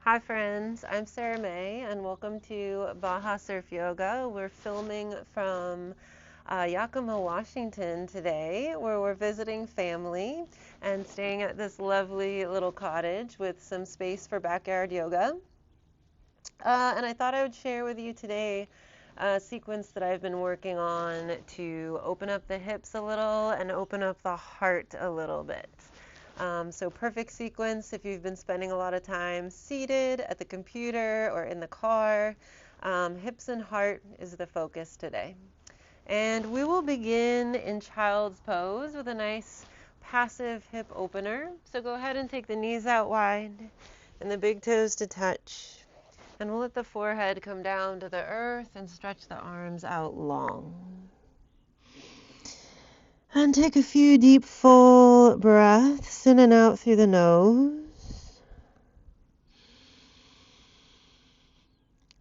Hi friends, I'm Sarah May and welcome to Baja Surf Yoga. We're filming from Yakima, Washington today, where we're visiting family and staying at this lovely little cottage with some space for backyard yoga. And I thought I would share with you today a sequence that I've been working on to open up the hips a little and open up the heart a little bit. So perfect sequence if you've been spending a lot of time seated at the computer or in the car. Hips and heart is the focus today. And we will begin in child's pose with a nice passive hip opener. So go ahead and take the knees out wide and the big toes to touch. And we'll let the forehead come down to the earth and stretch the arms out long. And take a few deep, full breaths in and out through the nose.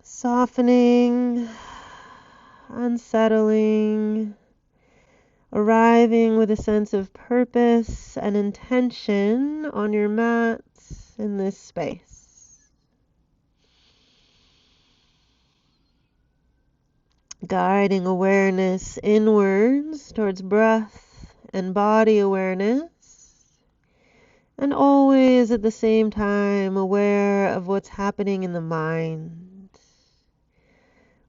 Softening, unsettling, arriving with a sense of purpose and intention on your mats in this space. Guiding awareness inwards towards breath and body awareness, and always at the same time aware of what's happening in the mind.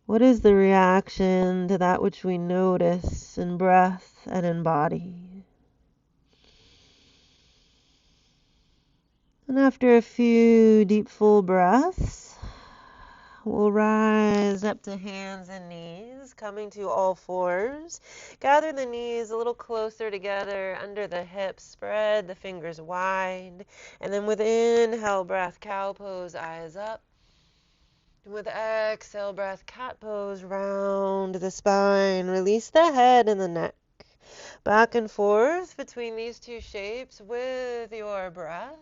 What is the reaction to that which we notice in breath and in body? And after a few deep full breaths, we'll rise up to hands and knees, coming to all fours. Gather the knees a little closer together under the hips. Spread the fingers wide. And then with inhale, breath, cow pose, eyes up. And with exhale, breath, cat pose, round the spine. Release the head and the neck. Back and forth between these two shapes with your breath.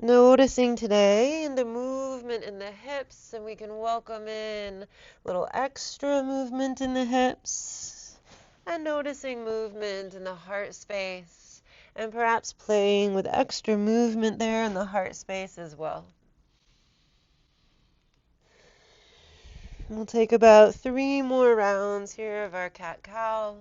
Noticing today the movement in the hips, and we can welcome in a little extra movement in the hips, and noticing movement in the heart space, and perhaps playing with extra movement there in the heart space as well. We'll take about 3 more rounds here of our cat-cow.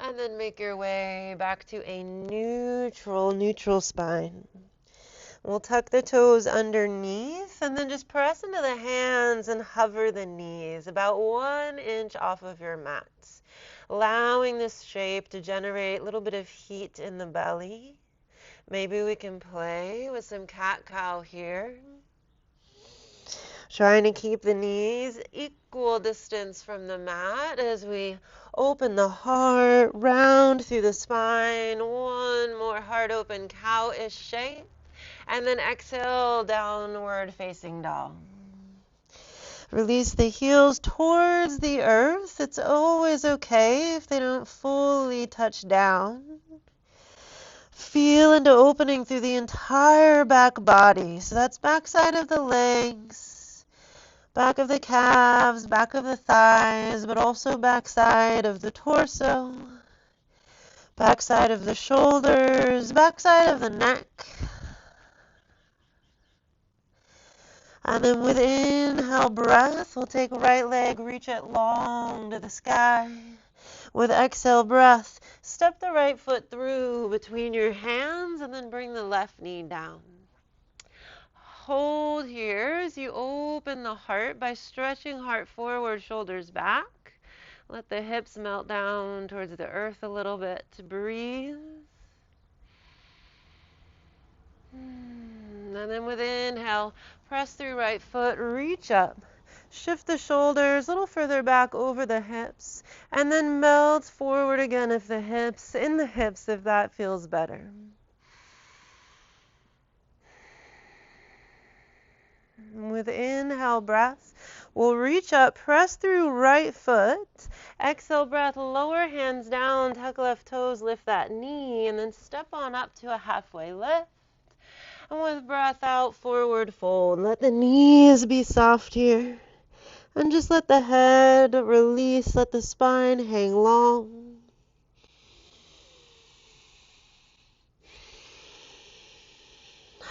And then make your way back to a neutral spine. We'll tuck the toes underneath and then just press into the hands and hover the knees about 1 inch off of your mats, allowing this shape to generate a little bit of heat in the belly. Maybe we can play with some cat-cow here. Trying to keep the knees equal distance from the mat as we open the heart, round through the spine. 1 more heart open, cow-ish shape. And then exhale, downward facing dog. Release the heels towards the earth. It's always okay if they don't fully touch down. Feel into opening through the entire back body. So that's backside of the legs, back of the calves, back of the thighs, but also backside of the torso, backside of the shoulders, backside of the neck. And then with inhale breath, we'll take right leg, reach it long to the sky. With exhale breath, step the right foot through between your hands and then bring the left knee down. Hold here as you open the heart by stretching heart forward, shoulders back. Let the hips melt down towards the earth a little bit to breathe. And then with inhale, press through right foot, reach up. Shift the shoulders a little further back over the hips, and then melt forward again in the hips if that feels better. With inhale breath, we'll reach up, press through right foot. Exhale breath, lower hands down, tuck left toes, lift that knee, and then step on up to a halfway lift. And with breath out, forward fold. Let the knees be soft here. And just let the head release, let the spine hang long.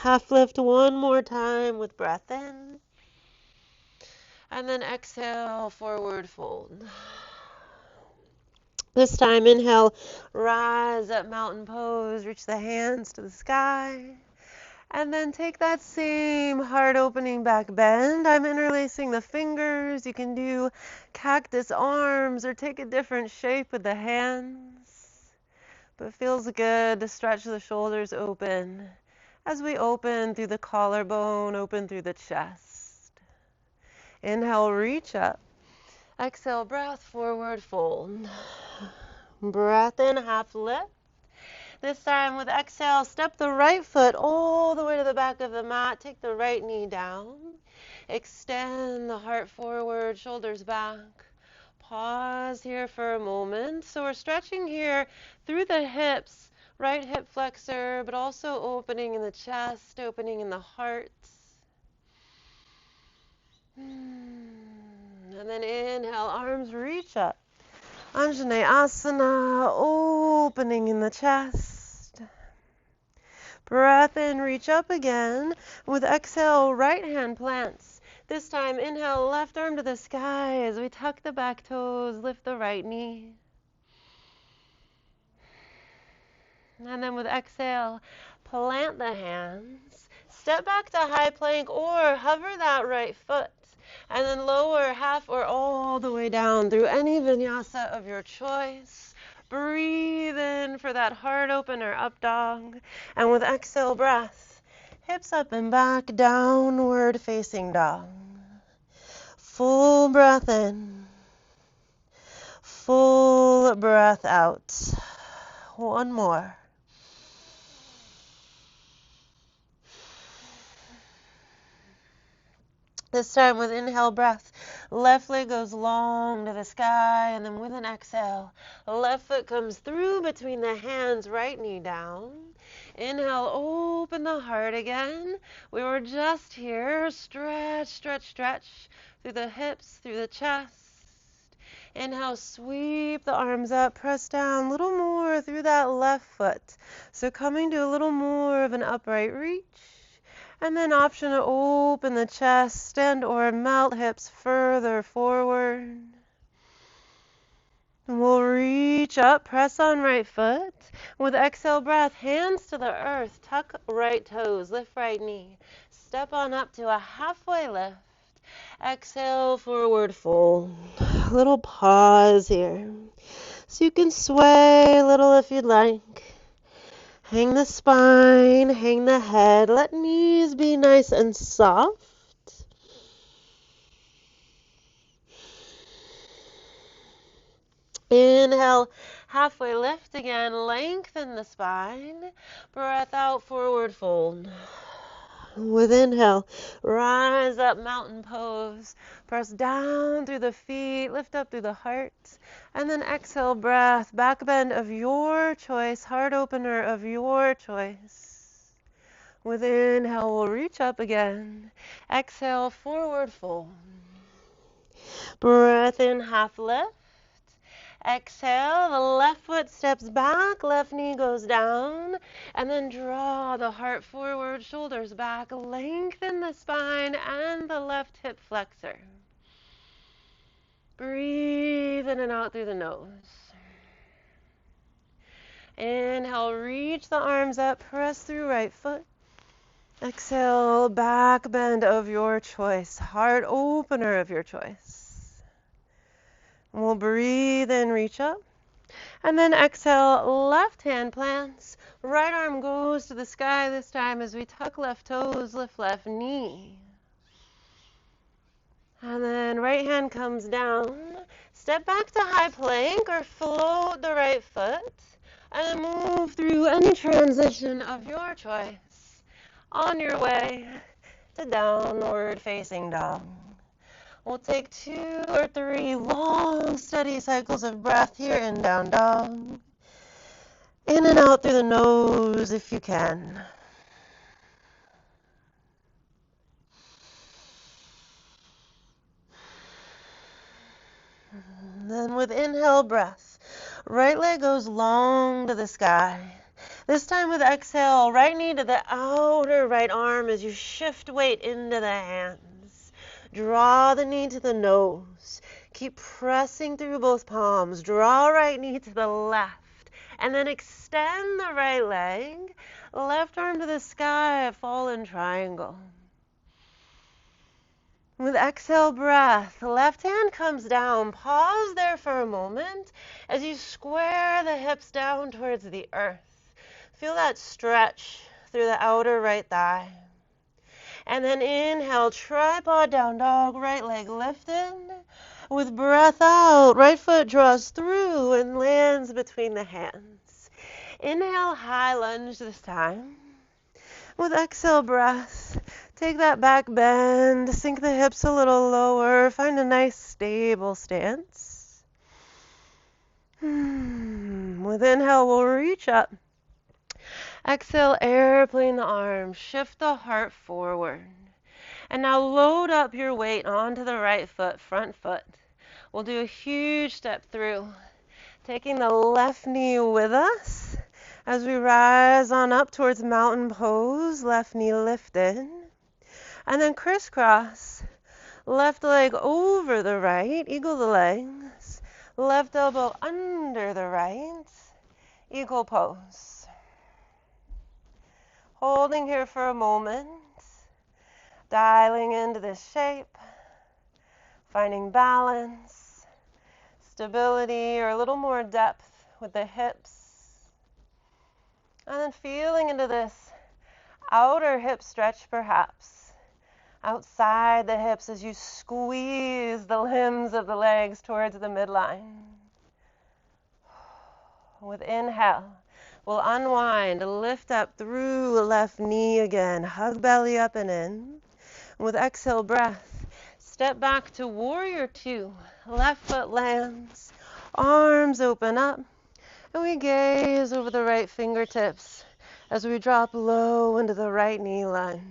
Half lift one more time with breath in. And then exhale, forward fold. This time, inhale, rise up, mountain pose, reach the hands to the sky. And then take that same heart opening back bend. I'm interlacing the fingers. You can do cactus arms or take a different shape with the hands. But it feels good to stretch the shoulders open as we open through the collarbone, open through the chest. Inhale, reach up. Exhale, breath, forward fold. Breath in, half lift. This time with exhale, step the right foot all the way to the back of the mat. Take the right knee down. Extend the heart forward, shoulders back. Pause here for a moment. So we're stretching here through the hips, right hip flexor, but also opening in the chest, opening in the heart. And then inhale, arms reach up. Anjaneyasana, opening in the chest. Breath in, reach up again. With exhale, right hand plants. This time, inhale, left arm to the sky as we tuck the back toes, lift the right knee. And then with exhale, plant the hands. Step back to high plank or hover that right foot. And then lower half or all the way down through any vinyasa of your choice. Breathe in for that heart opener, up dog. And with exhale breath, hips up and back, downward facing dog. Full breath in. Full breath out. One more. This time with inhale breath, left leg goes long to the sky, and then with an exhale, left foot comes through between the hands, right knee down. Inhale, open the heart again. We were just here. Stretch, stretch, stretch through the hips, through the chest. Inhale, sweep the arms up, press down a little more through that left foot. So coming to a little more of an upright reach. And then option to open the chest and or melt hips further forward. And we'll reach up, press on right foot. With exhale breath, hands to the earth, tuck right toes, lift right knee. Step on up to a halfway lift. Exhale, forward fold. A little pause here. So you can sway a little if you'd like. Hang the spine, hang the head. Let knees be nice and soft. Inhale, halfway lift again. Lengthen the spine. Breath out, forward fold. With inhale, rise up, mountain pose. Press down through the feet, lift up through the heart. And then exhale, breath, back bend of your choice, heart opener of your choice. With inhale, we'll reach up again. Exhale, forward fold. Breath in, half lift. Exhale, the left foot steps back, left knee goes down, and then draw the heart forward, shoulders back, lengthen the spine and the left hip flexor. Breathe in and out through the nose. Inhale, reach the arms up, press through right foot. Exhale, back bend of your choice, heart opener of your choice. We'll breathe in, reach up. And then exhale, left hand plants. Right arm goes to the sky this time as we tuck left toes, lift left knee. And then right hand comes down. Step back to high plank or float the right foot. And then move through any transition of your choice on your way to downward facing dog. We'll take 2 or 3 long, steady cycles of breath here in down dog. In and out through the nose if you can. And then with inhale breath, right leg goes long to the sky. This time with exhale, right knee to the outer right arm as you shift weight into the hands. Draw the knee to the nose. Keep pressing through both palms. Draw right knee to the left. And then extend the right leg. Left arm to the sky, fallen triangle. With exhale breath, left hand comes down. Pause there for a moment as you square the hips down towards the earth. Feel that stretch through the outer right thigh. And then inhale, tripod down dog, right leg lifted. With breath out, right foot draws through and lands between the hands. Inhale, high lunge this time. With exhale breath, take that back bend, sink the hips a little lower, find a nice stable stance. With inhale, we'll reach up. Exhale, airplane the arms, shift the heart forward. And now load up your weight onto the right foot, front foot. We'll do a huge step through, taking the left knee with us as we rise on up towards mountain pose, left knee lifted. And then crisscross, left leg over the right, eagle the legs, left elbow under the right, eagle pose. Holding here for a moment, dialing into this shape, finding balance, stability, or a little more depth with the hips. And then feeling into this outer hip stretch perhaps, outside the hips as you squeeze the limbs of the legs towards the midline. With inhale, we'll unwind, lift up through left knee again, hug belly up and in. With exhale breath, step back to warrior two, left foot lands, arms open up, and we gaze over the right fingertips as we drop low into the right knee lunge.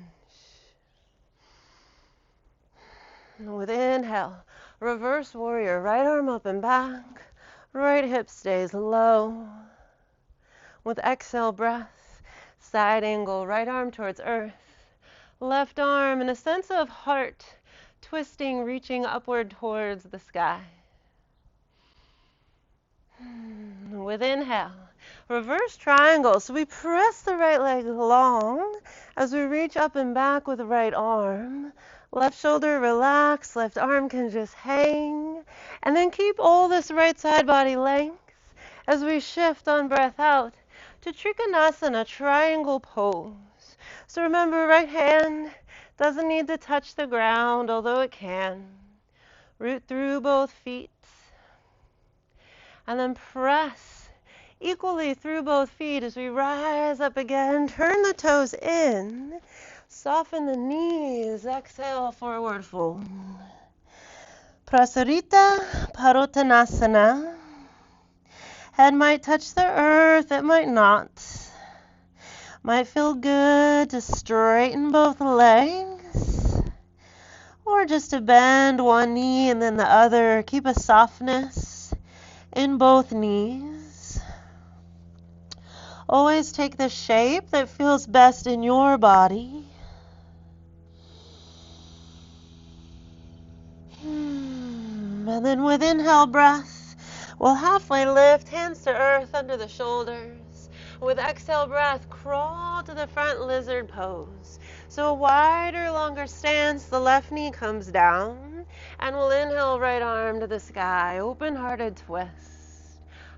And with inhale, reverse warrior, right arm up and back, right hip stays low. With exhale breath, side angle, right arm towards earth, left arm in a sense of heart, twisting, reaching upward towards the sky. With inhale, reverse triangle. So we press the right leg long as we reach up and back with the right arm. Left shoulder relax, left arm can just hang. And then keep all this right side body length as we shift on breath out to Trikonasana, triangle pose. So remember, right hand doesn't need to touch the ground, although it can. Root through both feet. And then press equally through both feet as we rise up again. Turn the toes in. Soften the knees. Exhale, forward fold. Prasarita Parottanasana. Head might touch the earth, it might not. Might feel good to straighten both legs. Or just to bend one knee and then the other. Keep a softness in both knees. Always take the shape that feels best in your body. And then with inhale breath, we'll halfway lift, hands to earth under the shoulders. With exhale breath, crawl to the front lizard pose. So a wider, longer stance, the left knee comes down. And we'll inhale right arm to the sky, open-hearted twist.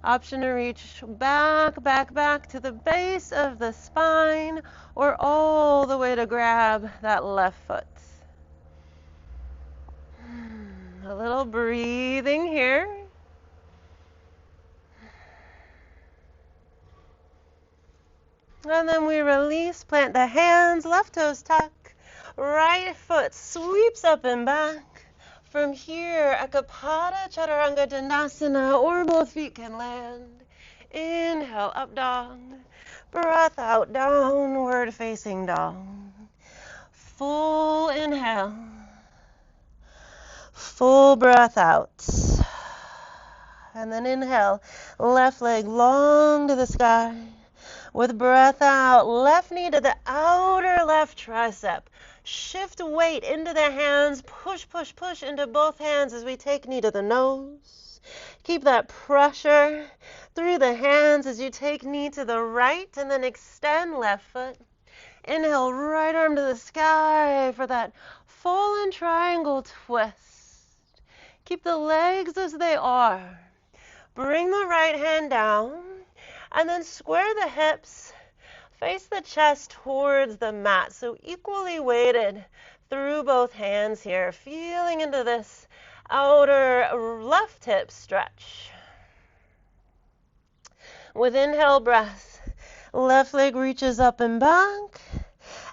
Option to reach back to the base of the spine or all the way to grab that left foot. A little breathing here. And then we release, plant the hands, left toes tuck, right foot sweeps up and back. From here, Ekapada Chaturanga Dandasana, or both feet can land. Inhale, up dog. Breath out, downward facing dog. Full inhale. Full breath out. And then inhale, left leg long to the sky. With breath out, left knee to the outer left tricep. Shift weight into the hands. Push, push, push into both hands as we take knee to the nose. Keep that pressure through the hands as you take knee to the right and then extend left foot. Inhale, right arm to the sky for that fallen triangle twist. Keep the legs as they are. Bring the right hand down and then square the hips. Face the chest towards the mat, so equally weighted through both hands here, feeling into this outer left hip stretch. With inhale breath, left leg reaches up and back.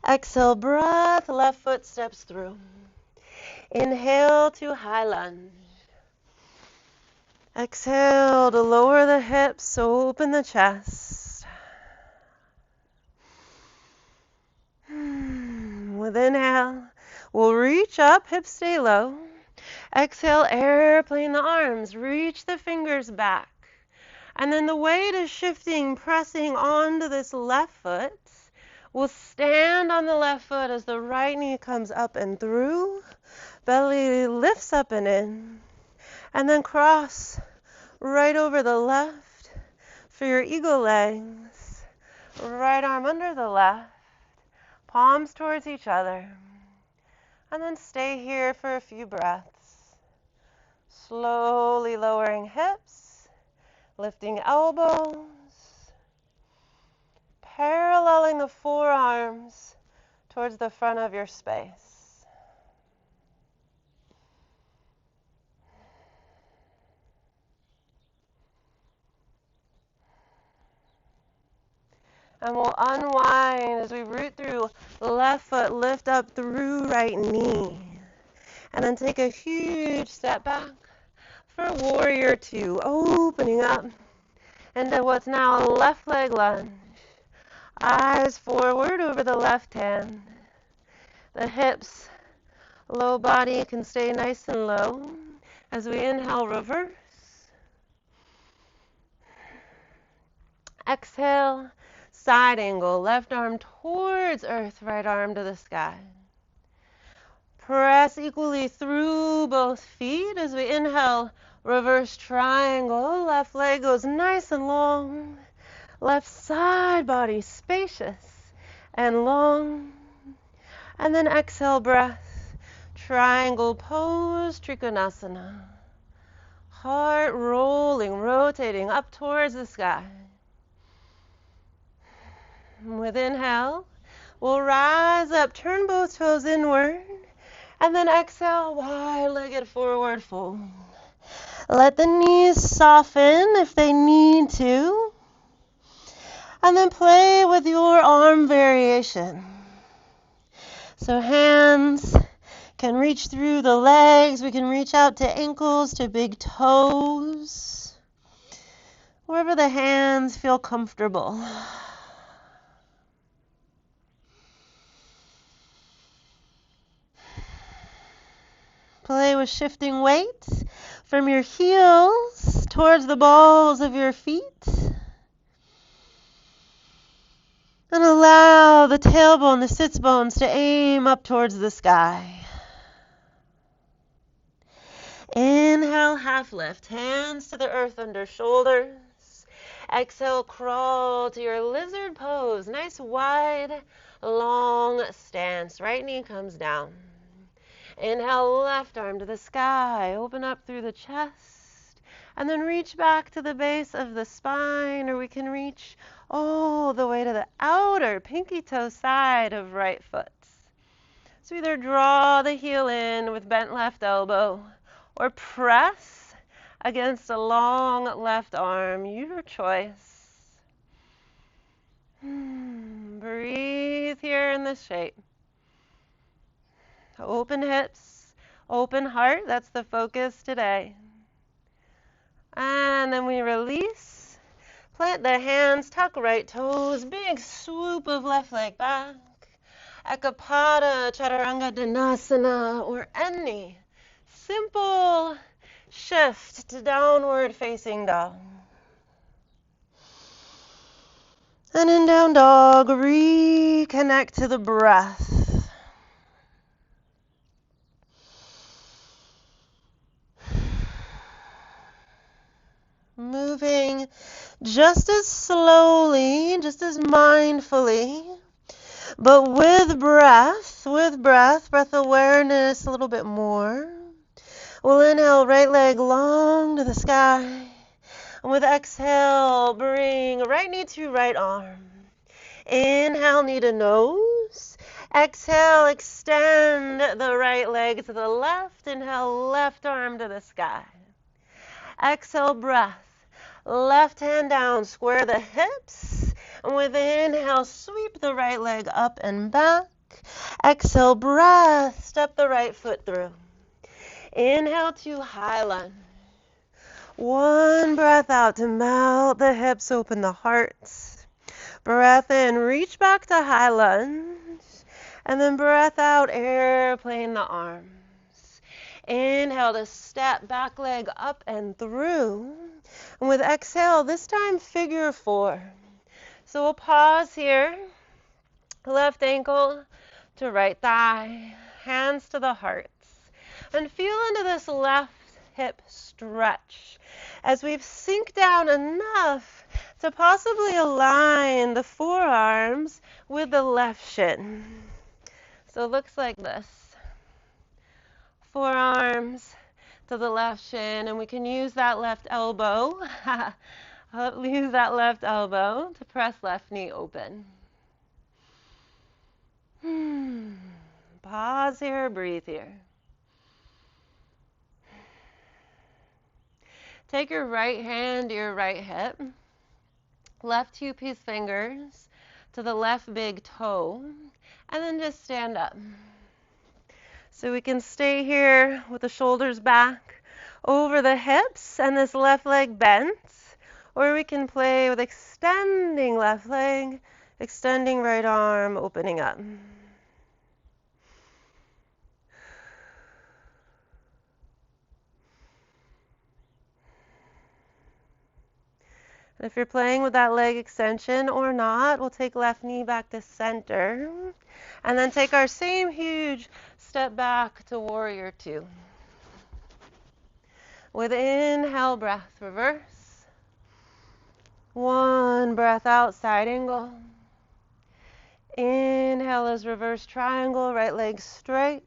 Exhale breath, left foot steps through. Inhale to high lunge. Exhale to lower the hips, open the chest. With inhale, we'll reach up, hips stay low. Exhale, airplane the arms, reach the fingers back. And then the weight is shifting, pressing onto this left foot. We'll stand on the left foot as the right knee comes up and through. Belly lifts up and in. And then cross right over the left for your eagle legs. Right arm under the left. Palms towards each other. And then stay here for a few breaths. Slowly lowering hips, lifting elbows, paralleling the forearms towards the front of your space. And we'll unwind as we root through left foot, lift up through right knee. And then take a huge step back for warrior two, opening up into what's now a left leg lunge. Eyes forward over the left hand. The hips, low body can stay nice and low as we inhale, reverse. Exhale, side angle, left arm towards earth, right arm to the sky. Press equally through both feet as we inhale, reverse triangle. Left leg goes nice and long. Left side body spacious and long. And then exhale, breath. Triangle pose, Trikonasana. Heart rolling, rotating up towards the sky. With inhale, we'll rise up, turn both toes inward. And then exhale, wide-legged forward fold. Let the knees soften if they need to. And then play with your arm variation. So hands can reach through the legs. We can reach out to ankles, to big toes. Wherever the hands feel comfortable. Play with shifting weight from your heels towards the balls of your feet. And allow the tailbone, the sits bones to aim up towards the sky. Inhale, half lift. Hands to the earth under shoulders. Exhale, crawl to your lizard pose. Nice wide, long stance. Right knee comes down. Inhale, left arm to the sky. Open up through the chest. And then reach back to the base of the spine, or we can reach all the way to the outer pinky toe side of right foot. So either draw the heel in with bent left elbow, or press against a long left arm. Your choice. Breathe here in this shape. Open hips, open heart, that's the focus today. And then we release, plant the hands, tuck right toes, big swoop of left leg back. Ekapada, Chaturanga Dhanasana, or any simple shift to downward facing dog. And in down dog, reconnect to the breath. Moving just as slowly, just as mindfully, but with breath awareness a little bit more. We'll inhale, right leg long to the sky. And with exhale, bring right knee to right arm. Inhale, knee to nose. Exhale, extend the right leg to the left. Inhale, left arm to the sky. Exhale, breath. Left hand down, square the hips. And with inhale, sweep the right leg up and back. Exhale, breath. Step the right foot through. Inhale to high lunge. One breath out to melt the hips, open the heart. Breath in, reach back to high lunge. And then breath out, airplane the arms. Inhale to step back leg up and through. And with exhale, this time figure four. So we'll pause here. Left ankle to right thigh. Hands to the heart. And feel into this left hip stretch as we've sink down enough to possibly align the forearms with the left shin. So it looks like this. Forearms to the left shin, and we can use that left elbow. Use that left elbow to press left knee open. Pause here, breathe here. Take your right hand to your right hip, left two-piece fingers to the left big toe, and then just stand up. So we can stay here with the shoulders back over the hips and this left leg bent, or we can play with extending left leg, extending right arm, opening up. If you're playing with that leg extension or not, we'll take left knee back to center. And then take our same huge step back to warrior two. With inhale, breath, reverse. One breath out, side angle. Inhale is reverse triangle, right leg straight.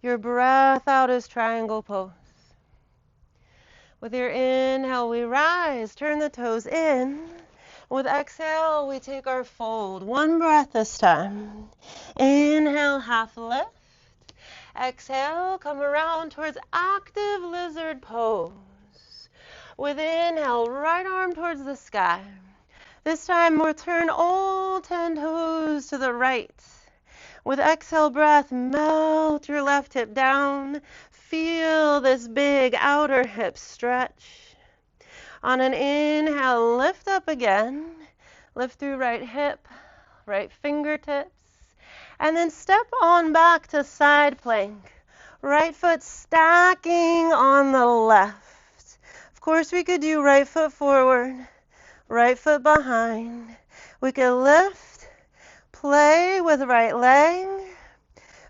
Your breath out is triangle pose. With your inhale, we rise, turn the toes in. With exhale, we take our fold. One breath this time. Inhale, half lift. Exhale, come around towards active lizard pose. With inhale, right arm towards the sky. This time, we'll turn all 10 toes to the right. With exhale breath, melt your left hip down. Feel this big outer hip stretch. On an inhale, lift up again. Lift through right hip, right fingertips. And then step on back to side plank. Right foot stacking on the left. Of course, we could do right foot forward, right foot behind. We could lift, play with right leg.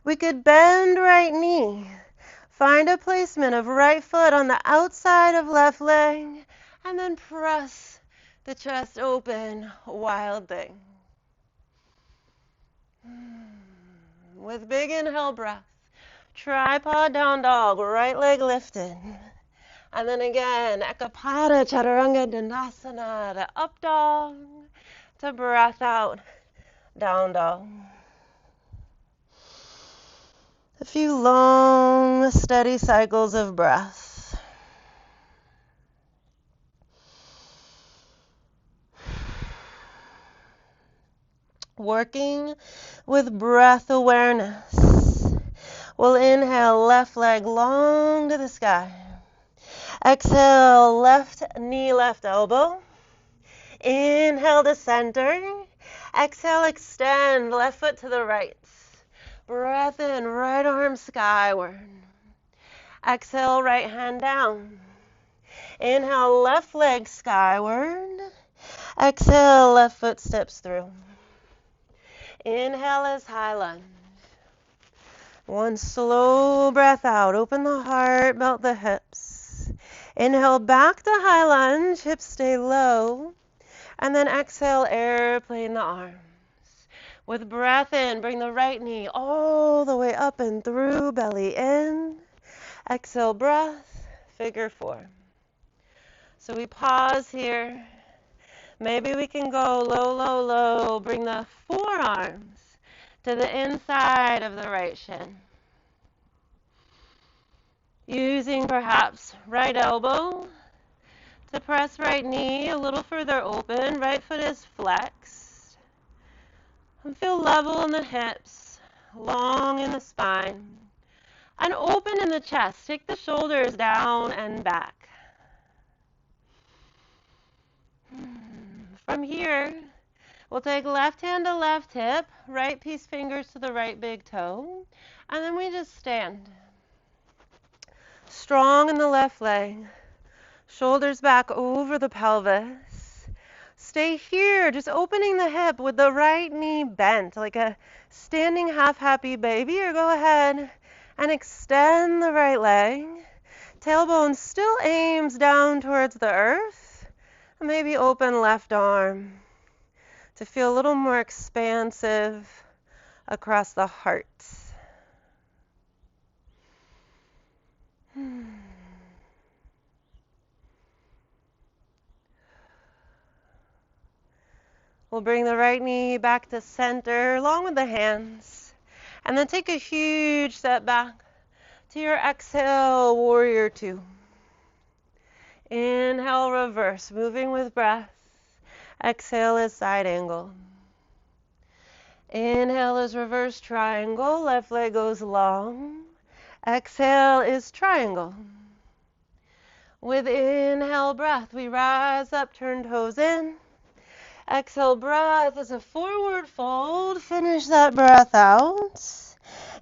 We could bend right knee. Find a placement of right foot on the outside of left leg, and then press the chest open, wild thing. With big inhale breath, tripod down dog, right leg lifted. And then again, Ekapada, Chaturanga, Dandasana, the up dog, to breath out, down dog. A few long, steady cycles of breath. Working with breath awareness. We'll inhale, left leg long to the sky. Exhale, left knee, left elbow. Inhale to center. Exhale, extend, left foot to the right. Breath in, right arm skyward. Exhale, right hand down. Inhale, left leg skyward. Exhale, left foot steps through. Inhale is high lunge. One slow breath out. Open the heart, melt the hips. Inhale back to high lunge, hips stay low. And then exhale, airplane the arms. With breath in, bring the right knee all the way up and through, belly in. Exhale, breath, figure four. So we pause here. Maybe we can go low, low, low. Bring the forearms to the inside of the right shin. Using perhaps right elbow to press right knee a little further open. Right foot is flexed. And feel level in the hips, long in the spine, and open in the chest. Take the shoulders down and back. From here, we'll take left hand to left hip, right piece fingers to the right big toe, and then we just stand. Strong in the left leg, shoulders back over the pelvis. Stay here, just opening the hip with the right knee bent, like a standing half happy baby, or go ahead and extend the right leg. Tailbone still aims down towards the earth. Maybe open left arm to feel a little more expansive across the heart. We'll bring the right knee back to center along with the hands. And then take a huge step back to your exhale, warrior two. Inhale, reverse, moving with breath. Exhale is side angle. Inhale is reverse triangle, left leg goes long. Exhale is triangle. With inhale breath, we rise up, turn toes in. Exhale breath is a forward fold. Finish that breath out.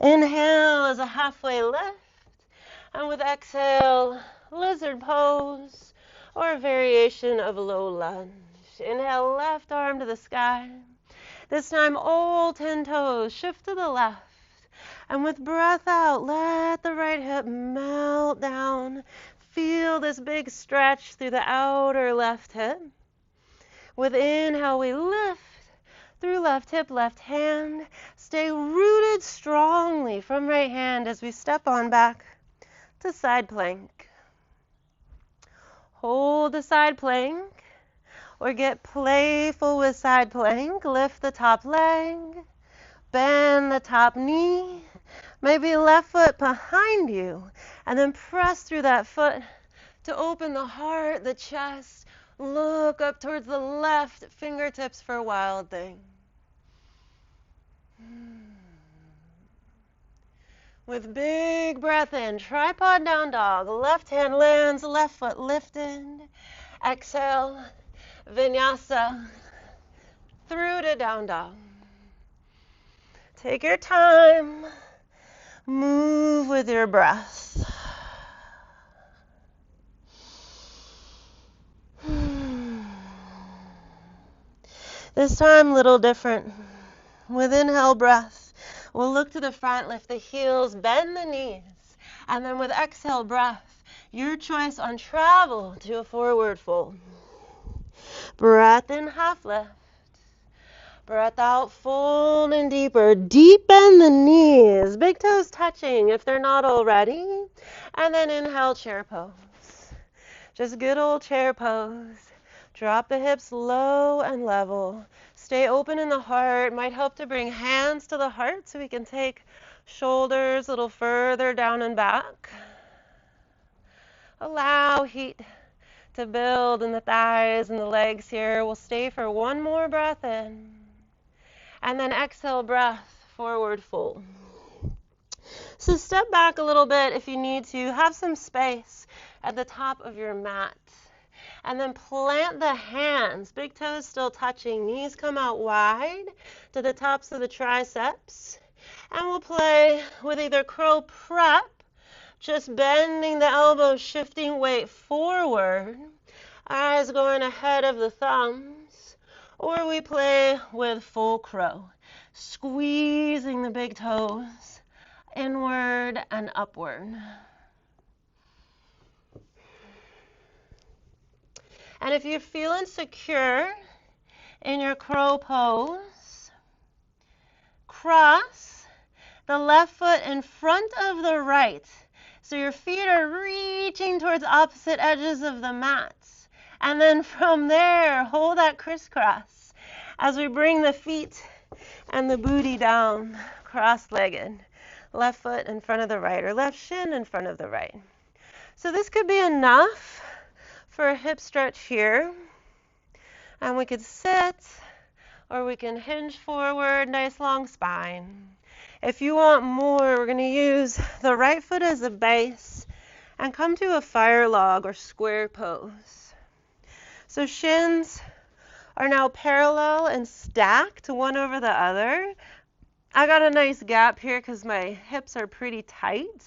Inhale is a halfway lift. And with exhale, lizard pose or a variation of low lunge. Inhale, left arm to the sky. This time, all 10 toes shift to the left. And with breath out, let the right hip melt down. Feel this big stretch through the outer left hip. With inhale, we lift through left hip, left hand. Stay rooted strongly from right hand as we step on back to side plank. Hold the side plank or get playful with side plank. Lift the top leg, bend the top knee, maybe left foot behind you, and then press through that foot to open the heart, the chest. Look up towards the left, fingertips for wild thing. With big breath in, tripod down dog. Left hand lands, left foot lifted. Exhale, vinyasa, through to down dog. Take your time. Move with your breath. This time, a little different. With inhale breath, we'll look to the front, lift the heels, bend the knees. And then with exhale breath, your choice on travel to a forward fold. Breath in, half lift. Breath out, fold in deeper. Deep bend the knees, big toes touching if they're not already. And then inhale, chair pose. Just good old chair pose. Drop the hips low and level. Stay open in the heart. Might help to bring hands to the heart so we can take shoulders a little further down and back. Allow heat to build in the thighs and the legs here. We'll stay for one more breath in. And then exhale, breath, forward fold. So step back a little bit if you need to. Have some space at the top of your mat. And then plant the hands, big toes still touching, knees come out wide to the tops of the triceps. And we'll play with either crow prep, just bending the elbows, shifting weight forward, eyes going ahead of the thumbs. Or we play with full crow, squeezing the big toes inward and upward. And if you're feeling secure in your crow pose, cross the left foot in front of the right. So your feet are reaching towards opposite edges of the mat. And then from there, hold that crisscross as we bring the feet and the booty down, cross-legged. Left foot in front of the right, or left shin in front of the right. So this could be enough for a hip stretch here. And we could sit, or we can hinge forward, nice long spine. If you want more, we're going to use the right foot as a base and come to a fire log or square pose. So shins are now parallel and stacked one over the other. I got a nice gap here because my hips are pretty tight.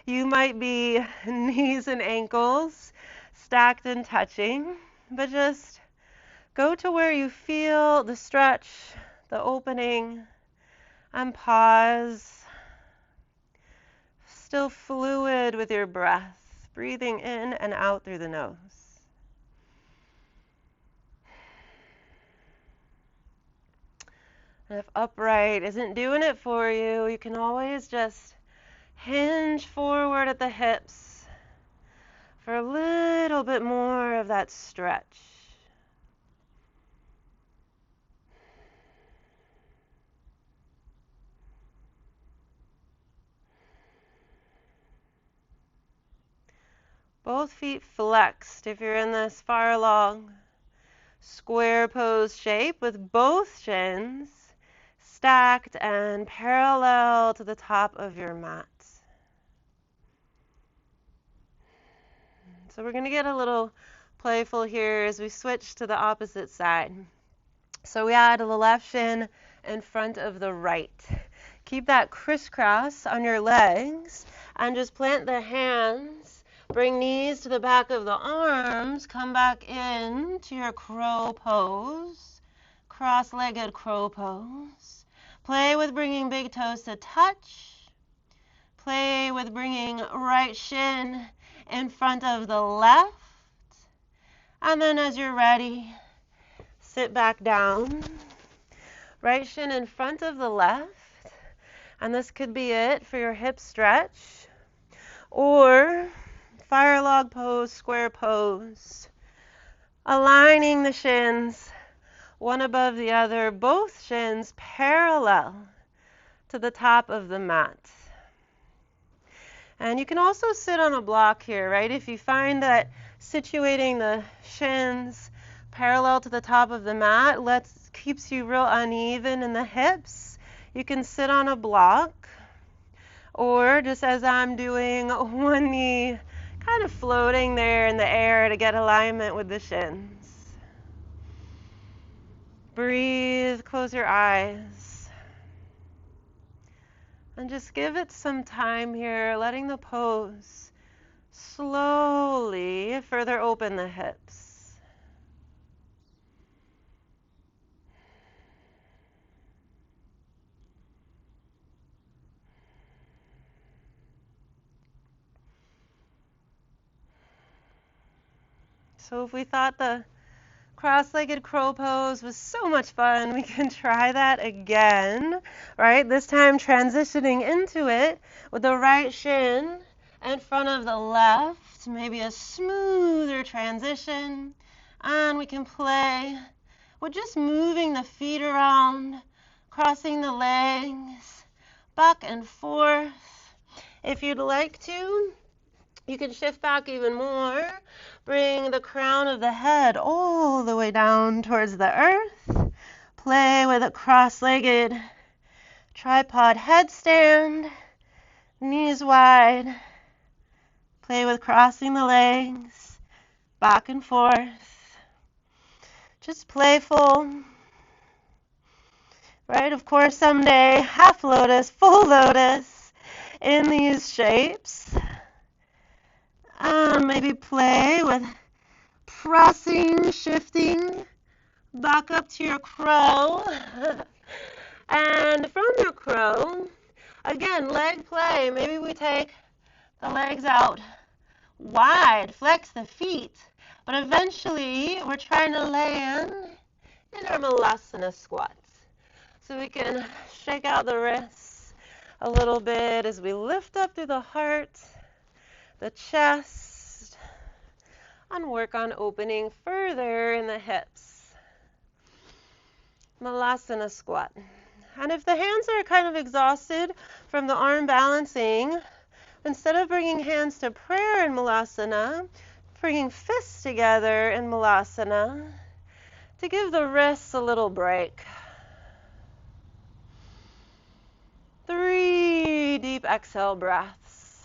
You might be knees and ankles stacked and touching, but just go to where you feel the stretch, the opening, and pause. Still fluid with your breath, breathing in and out through the nose. And if upright isn't doing it for you, you can always just hinge forward at the hips for a little bit more of that stretch. Both feet flexed if you're in this far long square pose shape with both shins stacked and parallel to the top of your mat. So we're going to get a little playful here as we switch to the opposite side. So we add the left shin in front of the right. Keep that crisscross on your legs and just plant the hands. Bring knees to the back of the arms. Come back in to your crow pose, cross-legged crow pose. Play with bringing big toes to touch. Play with bringing right shin in front of the left. And then as you're ready, sit back down. Right shin in front of the left. And this could be it for your hip stretch. Or fire log pose, square pose. Aligning the shins, one above the other, both shins parallel to the top of the mat. And you can also sit on a block here, right? If you find that situating the shins parallel to the top of the mat keeps you real uneven in the hips, you can sit on a block, or just as I'm doing, one knee kind of floating there in the air to get alignment with the shins. Breathe, close your eyes. And just give it some time here, letting the pose slowly further open the hips. So if we thought the cross-legged crow pose was so much fun, we can try that again, right? This time transitioning into it with the right shin in front of the left, maybe a smoother transition. And we can play with just moving the feet around, crossing the legs, back and forth. If you'd like to, you can shift back even more. Bring the crown of the head all the way down towards the earth. Play with a cross-legged tripod headstand, knees wide. Play with crossing the legs, back and forth. Just playful. Right, of course, someday, half lotus, full lotus in these shapes. Maybe play with pressing, shifting back up to your crow. And from your crow, again, leg play. Maybe we take the legs out wide, flex the feet, but eventually we're trying to land in our Malasana squats. So we can shake out the wrists a little bit as we lift up through the heart, the chest, and work on opening further in the hips. Malasana squat. And if the hands are kind of exhausted from the arm balancing, instead of bringing hands to prayer in Malasana, bringing fists together in Malasana to give the wrists a little break. 3 deep exhale breaths.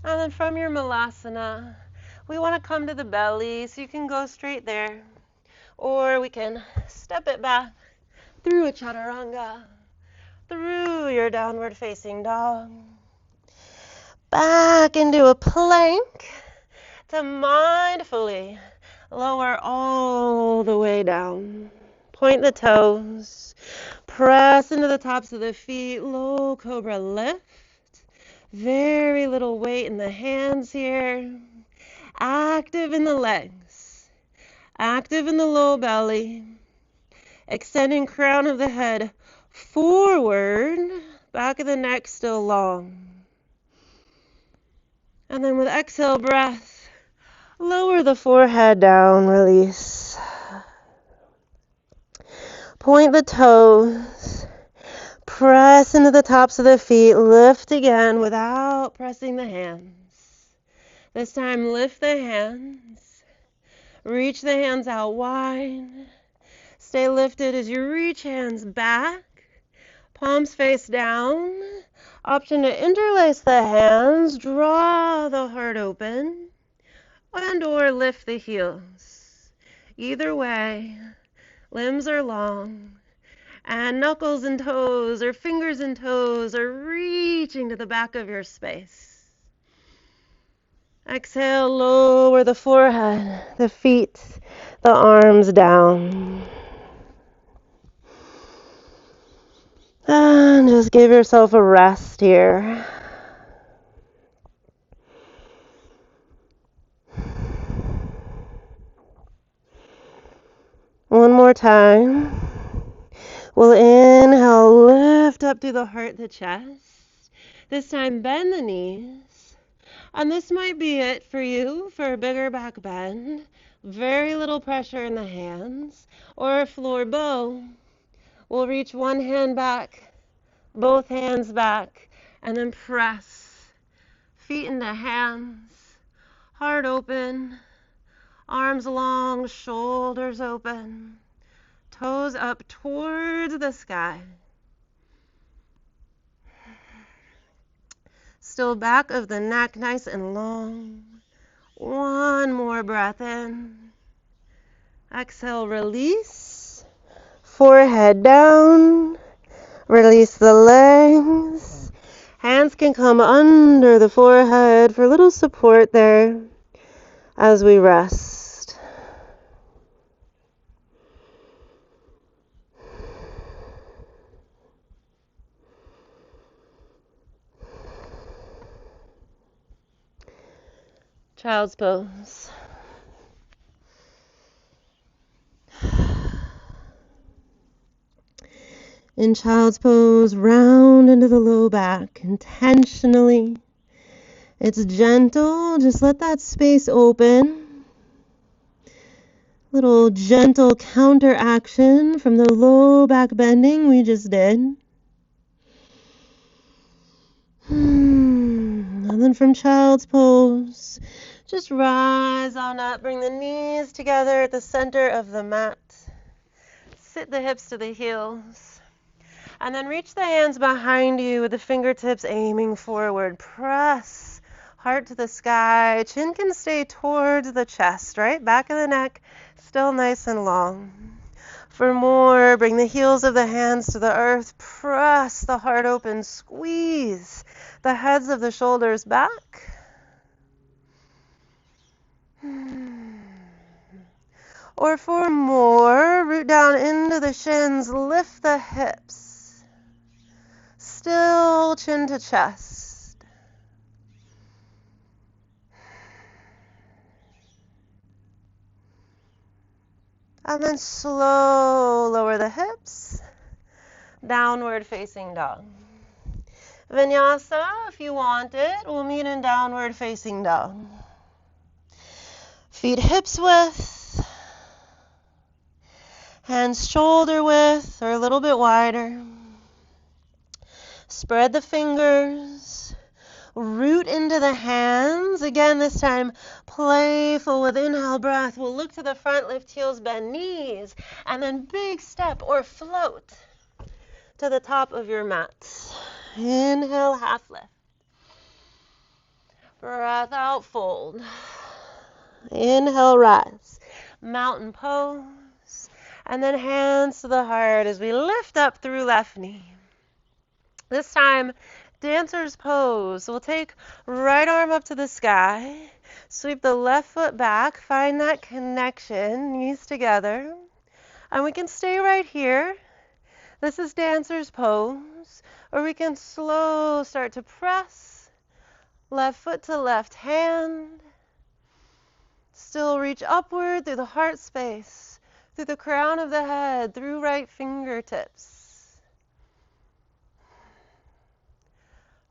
And then from your Malasana, we want to come to the belly, so you can go straight there. Or we can step it back through a chaturanga, through your downward facing dog, back into a plank to mindfully lower all the way down. Point the toes, press into the tops of the feet, low cobra lift. Very little weight in the hands here. Active in the legs, active in the low belly, extending crown of the head forward, back of the neck still long. And then with exhale breath, lower the forehead down, release. Point the toes, press into the tops of the feet, lift again without pressing the hands. This time lift the hands, reach the hands out wide. Stay lifted as you reach hands back, palms face down. Option to interlace the hands, draw the heart open, and or lift the heels. Either way, limbs are long, and knuckles and toes or fingers and toes are reaching to the back of your space. Exhale, lower the forehead, the feet, the arms down. And just give yourself a rest here. One more time. We'll inhale, lift up through the heart, the chest. This time bend the knees. And this might be it for you for a bigger back bend. Very little pressure in the hands. Or a floor bow. We'll reach one hand back, both hands back, and then press. Feet into hands, heart open, arms long, shoulders open, toes up towards the sky. Still back of the neck nice and long. One more breath in. Exhale, release. Forehead down. Release the legs. Hands can come under the forehead for a little support there as we rest. Child's pose. In child's pose, round into the low back intentionally. It's gentle, just let that space open. Little gentle counter action from the low back bending we just did. And then from child's pose, just rise on up, bring the knees together at the center of the mat. Sit the hips to the heels. And then reach the hands behind you with the fingertips aiming forward. Press heart to the sky. Chin can stay towards the chest, right? Back of the neck still nice and long. For more, bring the heels of the hands to the earth. Press the heart open. Squeeze the heads of the shoulders back. Or for more, root down into the shins. Lift the hips. Still chin to chest. And then slow lower the hips. Downward facing dog. Vinyasa, if you want it, we'll meet in downward facing dog. Feet hips width. Hands shoulder width or a little bit wider. Spread the fingers. Root into the hands. Again, this time playful with inhale breath. We'll look to the front, lift heels, bend knees, and then big step or float to the top of your mat. Inhale, half lift. Breath out, fold. Inhale, rise. Mountain pose. And then hands to the heart as we lift up through left knee. This time, dancer's pose. We'll take right arm up to the sky. Sweep the left foot back. Find that connection, knees together. And we can stay right here. This is dancer's pose. Or we can slow start to press. Left foot to left hand. Still reach upward through the heart space, through the crown of the head, through right fingertips.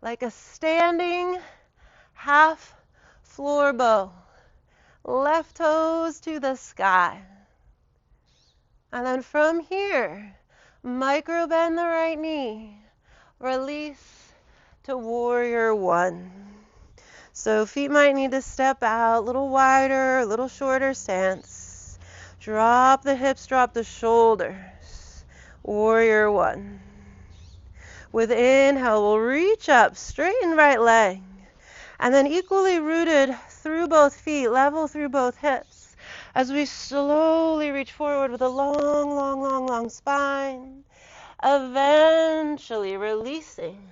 Like a standing half floor bow. Left toes to the sky. And then from here, micro bend the right knee. Release to warrior one. So feet might need to step out, a little wider, a little shorter stance. Drop the hips, drop the shoulders. Warrior one. With inhale, we'll reach up, straighten right leg. And then equally rooted through both feet, level through both hips. As we slowly reach forward with a long, long, long, long spine. Eventually releasing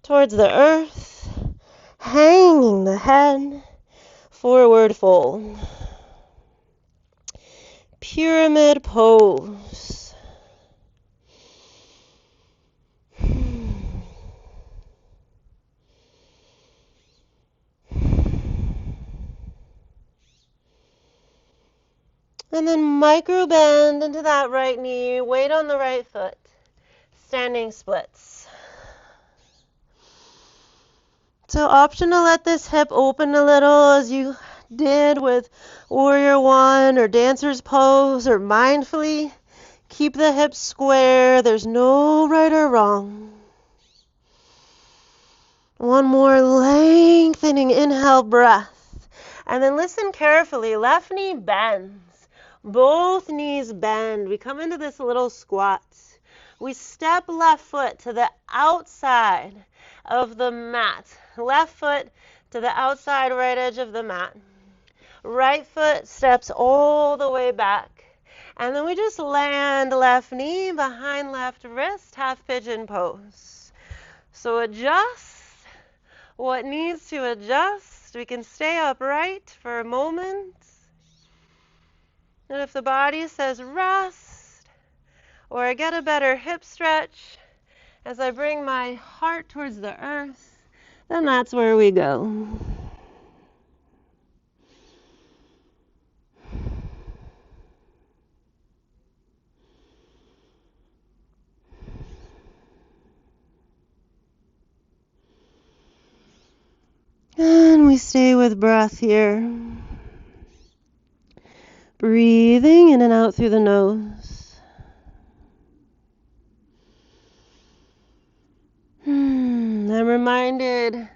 towards the earth. Hanging the head, forward fold. Pyramid pose. And then micro bend into that right knee, weight on the right foot, standing splits. So option to let this hip open a little as you did with warrior one or dancer's pose, or mindfully keep the hips square. There's no right or wrong. One more lengthening inhale breath. And then listen carefully. Left knee bends. Both knees bend. We come into this little squat. We step left foot to the outside of the mat. Left foot to the outside right edge of the mat. Right foot steps all the way back. And then we just land left knee behind left wrist, half pigeon pose. So adjust what needs to adjust. We can stay upright for a moment. And if the body says rest, or I get a better hip stretch as I bring my heart towards the earth, then that's where we go. And we stay with breath here. Breathing in and out through the nose. I'm reminded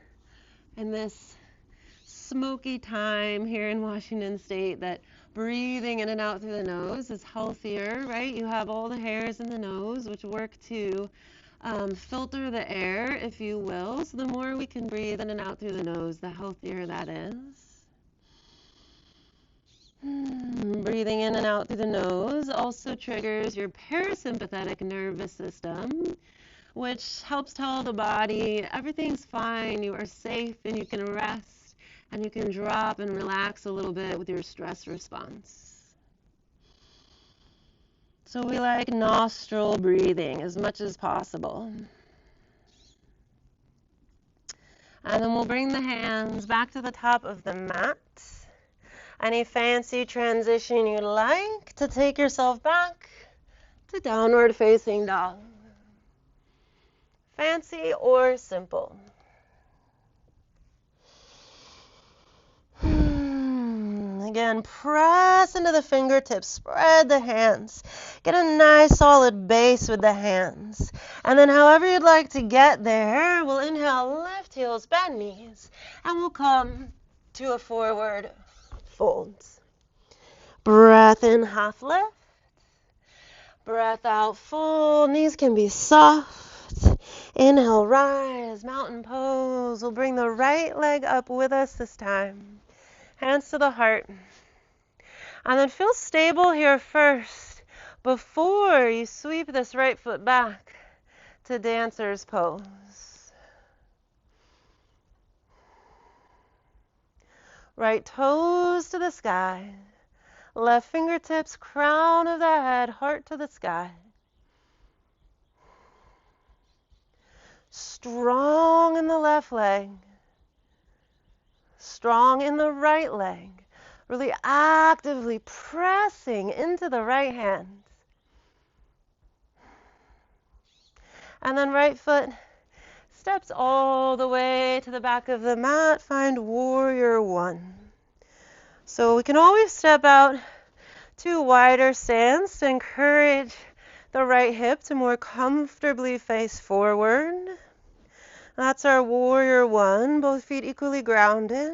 in this smoky time here in Washington State that breathing in and out through the nose is healthier, right? You have all the hairs in the nose which work to filter the air, if you will. So the more we can breathe in and out through the nose, the healthier that is. Breathing in and out through the nose also triggers your parasympathetic nervous system, which helps tell the body everything's fine, you are safe, and you can rest, and you can drop and relax a little bit with your stress response. So we like nostril breathing as much as possible. And then we'll bring the hands back to the top of the mat. Any fancy transition you'd like to take yourself back to downward facing dog. Fancy or simple. Again, press into the fingertips, spread the hands. Get a nice solid base with the hands. And then however you'd like to get there, we'll inhale, lift heels, bend knees, and we'll come to a forward fold. Breath in, half lift. Breath out, fold. Knees can be soft. Inhale, rise, mountain pose. We'll bring the right leg up with us this time. Hands to the heart. And then feel stable here first before you sweep this right foot back to dancer's pose. Right toes to the sky. Left fingertips, crown of the head, heart to the sky. Strong in the left leg. Strong in the right leg. Really actively pressing into the right hand. And then right foot steps all the way to the back of the mat. Find warrior one. So we can always step out to a wider stance to encourage the right hip to more comfortably face forward. That's our warrior one, both feet equally grounded.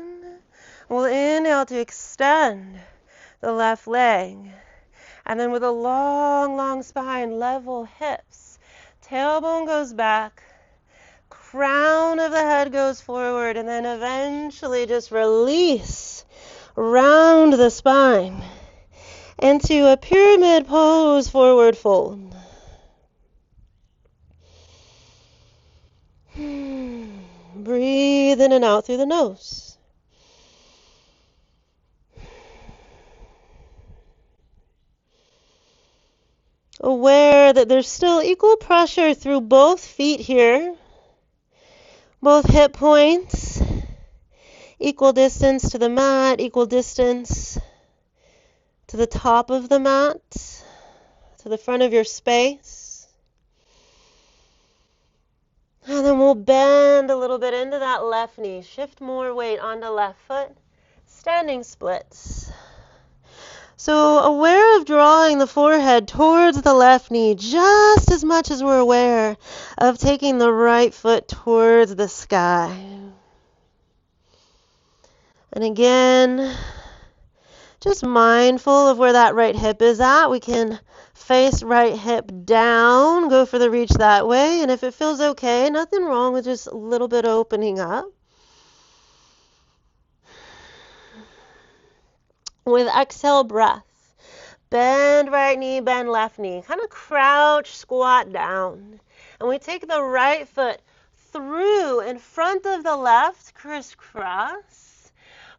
We'll inhale to extend the left leg. And then with a long, long spine, level hips. Tailbone goes back. Crown of the head goes forward. And then eventually just release. Round the spine into a pyramid pose, forward fold. Breathe in and out through the nose. Aware that there's still equal pressure through both feet here, both hip points. Equal distance to the mat, equal distance to the top of the mat, to the front of your space. And then we'll bend a little bit into that left knee. Shift more weight onto left foot. Standing splits. So aware of drawing the forehead towards the left knee just as much as we're aware of taking the right foot towards the sky. And again, just mindful of where that right hip is at. We can face right hip down, go for the reach that way. And if it feels okay, nothing wrong with just a little bit opening up. With exhale, breath. Bend right knee, bend left knee. Kind of crouch, squat down. And we take the right foot through in front of the left, crisscross.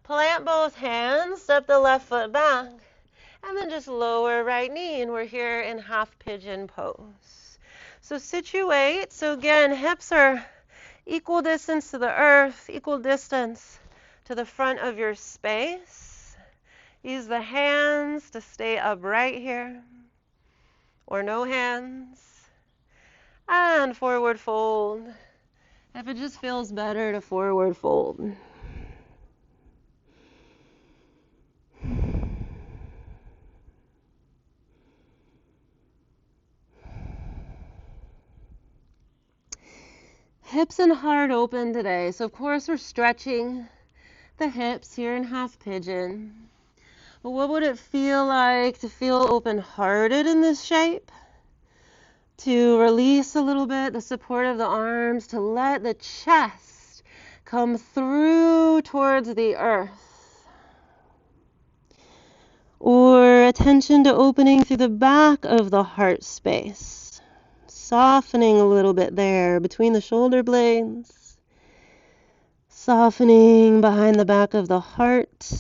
Plant both hands, step the left foot back, and then just lower right knee, and we're here in half pigeon pose. So situate. So again, hips are equal distance to the earth, equal distance to the front of your space. Use the hands to stay upright here, or no hands. And forward fold. If it just feels better to forward fold. Hips and heart open today. So of course we're stretching the hips here in half pigeon. But what would it feel like to feel open-hearted in this shape? To release a little bit the support of the arms, to let the chest come through towards the earth. or attention to opening through the back of the heart space, softening a little bit there between the shoulder blades, softening behind the back of the heart.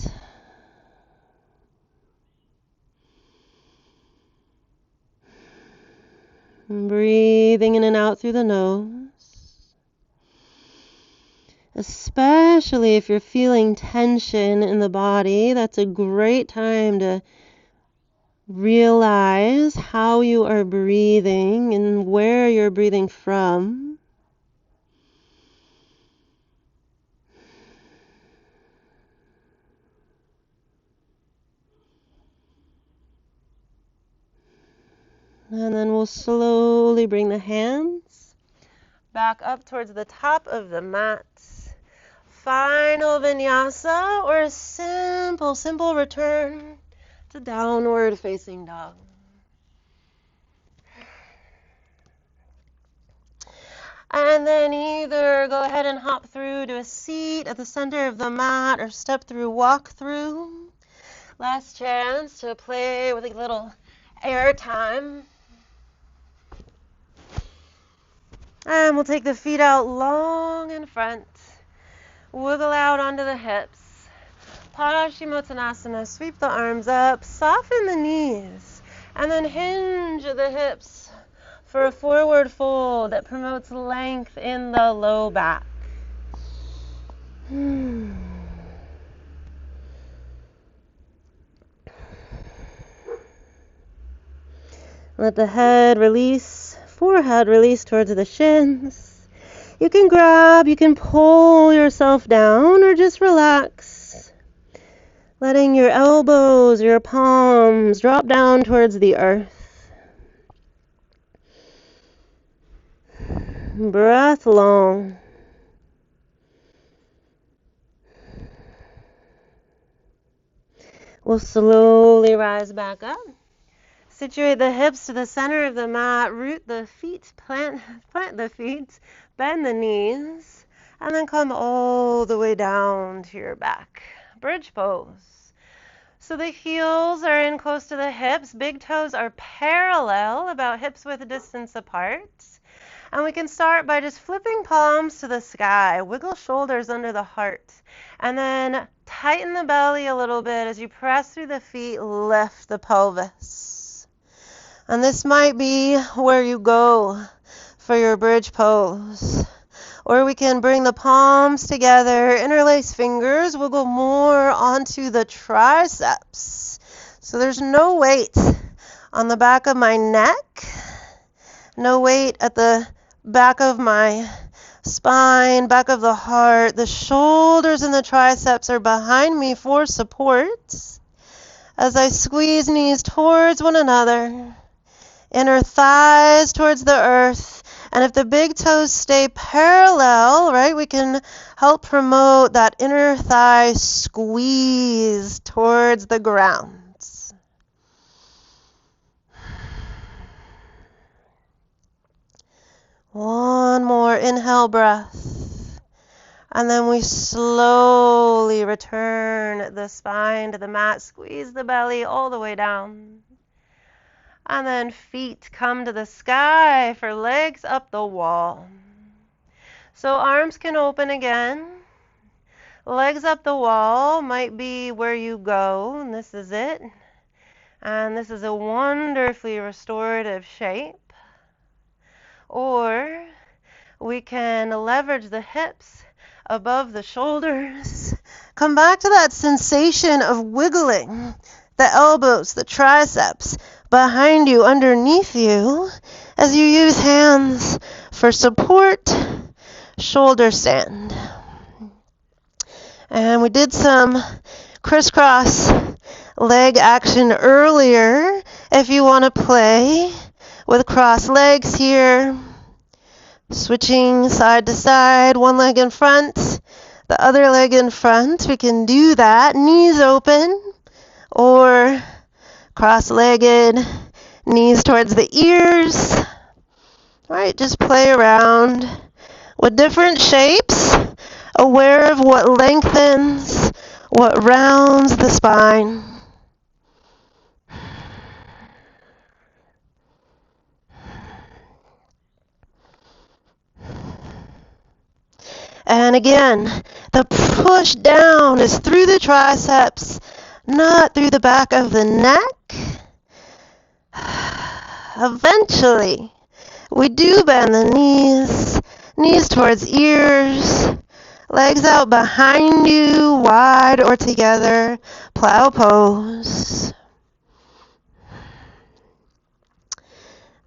Breathing in and out through the nose. Especially if you're feeling tension in the body, that's a great time to realize how you are breathing and where you're breathing from. And then we'll slowly bring the hands back up towards the top of the mat. Final vinyasa, or a simple return to downward facing dog. And then either go ahead and hop through to a seat at the center of the mat or step through walk through. Last chance to play with a little air time. And we'll take the feet out long in front. Wiggle out onto the hips. Paschimottanasana, sweep the arms up, soften the knees, and then hinge the hips for a forward fold that promotes length in the low back. Let the head release, forehead release towards the shins. You can grab, you can pull yourself down, or just relax. Letting your elbows, your palms drop down towards the earth. Breath long. We'll slowly rise back up. Situate the hips to the center of the mat, root the feet, plant the feet, bend the knees, and then come all the way down to your back. Bridge pose. So the heels are in close to the hips, big toes are parallel, about hips width distance apart. And we can start by just flipping palms to the sky, wiggle shoulders under the heart, and then tighten the belly a little bit as you press through the feet, lift the pelvis. And this might be where you go for your bridge pose. Or we can bring the palms together, interlace fingers, wiggle more onto the triceps. So there's no weight on the back of my neck, no weight at the back of my spine, back of the heart. The shoulders and the triceps are behind me for support as I squeeze knees towards one another. Inner thighs towards the earth. And if the big toes stay parallel, right, we can help promote that inner thigh squeeze towards the ground. One more inhale breath. And then we slowly return the spine to the mat. Squeeze the belly all the way down. And then feet come to the sky for legs up the wall. So arms can open again. Legs up the wall might be where you go, and this is it. And this is a wonderfully restorative shape. Or we can leverage the hips above the shoulders. Come back to that sensation of wiggling the elbows, the triceps, behind you, underneath you, as you use hands for support, shoulder stand. And we did some crisscross leg action earlier. If you want to play with cross legs here, switching side to side, one leg in front, the other leg in front, we can do that. Knees open or cross-legged, knees towards the ears. All right, just play around with different shapes, aware of what lengthens, what rounds the spine. And again, the push down is through the triceps, not through the back of the neck. Eventually, we do bend the knees towards ears, legs out behind you, wide or together, plow pose.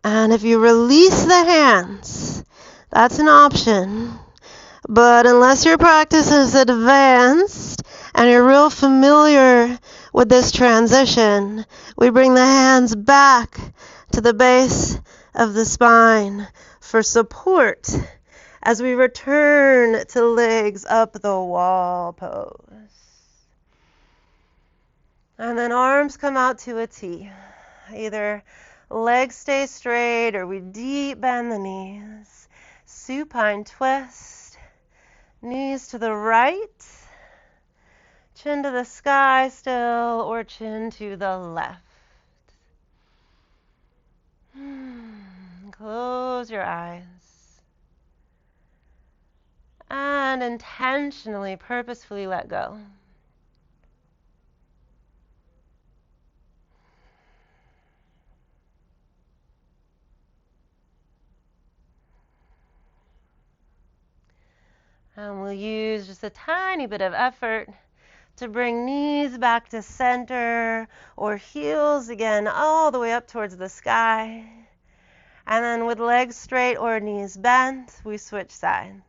And if you release the hands, that's an option. But unless your practice is advanced and you're real familiar with this transition, we bring the hands back to the base of the spine for support as we return to legs up the wall pose. And then arms come out to a T. Either legs stay straight or we deep bend the knees. Supine twist. Knees to the right. Chin to the sky still, or chin to the left. Close your eyes. And intentionally, purposefully let go. And we'll use just a tiny bit of effort to bring knees back to center or heels again all the way up towards the sky. And then with legs straight or knees bent, we switch sides.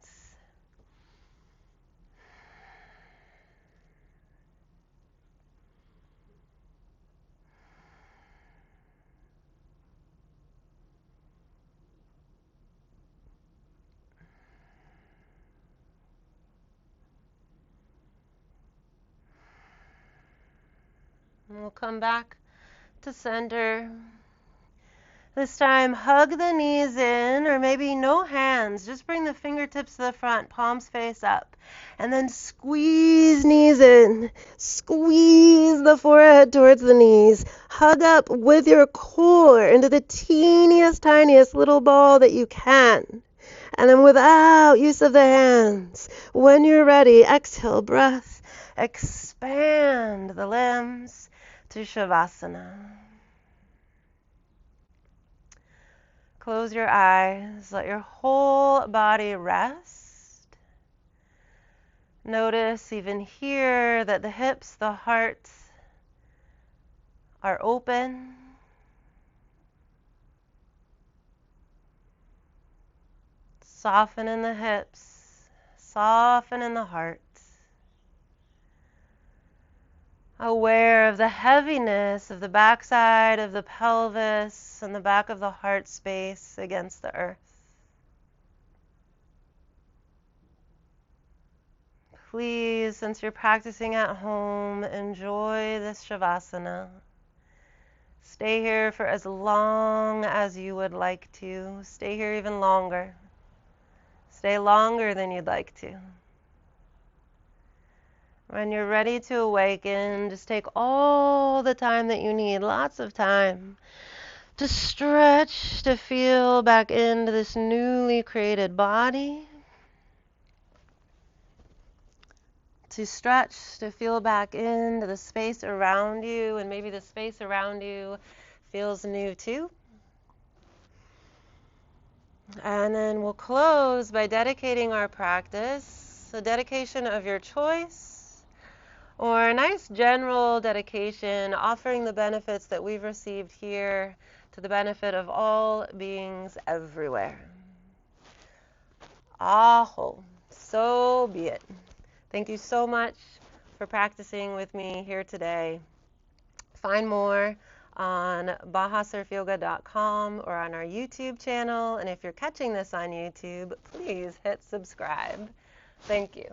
And we'll come back to center. This time, hug the knees in, or maybe no hands. Just bring the fingertips to the front, palms face up. And then squeeze knees in. Squeeze the forehead towards the knees. Hug up with your core into the teeniest, tiniest little ball that you can. And then without use of the hands, when you're ready, exhale, breath. Expand the limbs to Shavasana. Close your eyes. Let your whole body rest. Notice even here that the hips, the heart are open. Soften in the hips. Soften in the heart. Aware of the heaviness of the backside of the pelvis and the back of the heart space against the earth. Please, since you're practicing at home, enjoy this Shavasana. Stay here for as long as you would like to. Stay here even longer. Stay longer than you'd like to. When you're ready to awaken, just take all the time that you need, lots of time, to stretch, to feel back into this newly created body. To stretch, to feel back into the space around you, and maybe the space around you feels new too. And then we'll close by dedicating our practice, a dedication of your choice, or a nice general dedication offering the benefits that we've received here to the benefit of all beings everywhere. Aho, so be it. Thank you so much for practicing with me here today. Find more on bahasurfyoga.com or on our YouTube channel. And if you're catching this on YouTube, please hit subscribe. Thank you.